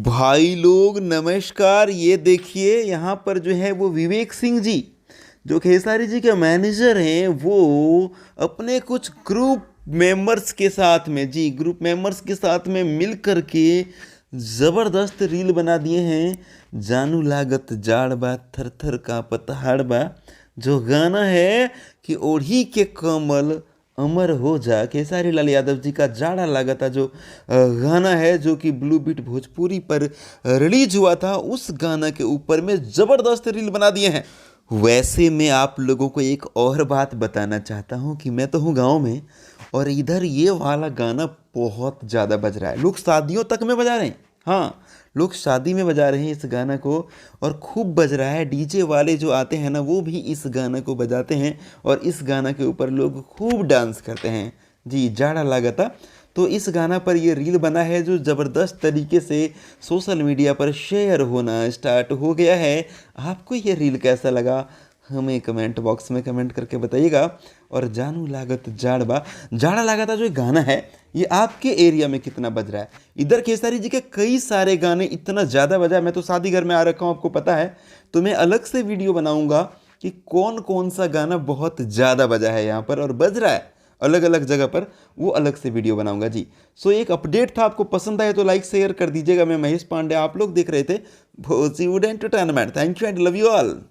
भाई लोग नमस्कार। ये देखिए यहाँ पर जो है वो विवेक सिंह जी जो खेसारी जी के मैनेजर हैं, वो अपने कुछ ग्रुप मेंबर्स के साथ में ग्रुप मेंबर्स के साथ में मिल कर के ज़बरदस्त रील बना दिए हैं। जानू लागत जाड़ बा थर थर कांपत हाड़ बा, जो गाना है कि ओढ़ी के कमल अमर हो जा, खेसारी लाल यादव जी का जाड़ा लागता जो गाना है, जो कि ब्लू बीट भोजपुरी पर रिलीज हुआ था, उस गाना के ऊपर में ज़बरदस्त रील बना दिए हैं। वैसे मैं आप लोगों को एक और बात बताना चाहता हूँ कि मैं तो हूँ गांव में, और इधर ये वाला गाना बहुत ज़्यादा बज रहा है। लोग शादियों तक में बजा रहे हैं। हाँ, लोग शादी में बजा रहे हैं इस गाना को, और खूब बज रहा है। डीजे वाले जो आते हैं ना, वो भी इस गाना को बजाते हैं, और इस गाना के ऊपर लोग खूब डांस करते हैं। जी, जाड़ा लागता। तो इस गाना पर ये रील बना है, जो ज़बरदस्त तरीके से सोशल मीडिया पर शेयर होना स्टार्ट हो गया है। आपको ये रील कैसा लगा, हमें कमेंट बॉक्स में कमेंट करके बताइएगा। और जानू लागत जाड़बा, जाड़ा लागता जो गाना है, ये आपके एरिया में कितना बज रहा है? इधर खेसारी जी के कई सारे गाने इतना ज़्यादा बजा है, मैं तो शादी घर में आ रखा हूँ, आपको पता है। तो मैं अलग से वीडियो बनाऊंगा कि कौन कौन सा गाना बहुत ज़्यादा बजा है यहाँ पर और बज रहा है अलग अलग जगह पर, वो अलग से वीडियो बनाऊंगा जी। सो एक अपडेट था, आपको पसंद आए तो लाइक शेयर कर दीजिएगा। मैं महेश पांडे, आप लोग देख रहे थे Bhojpuri entertainment. Thank you and love you all.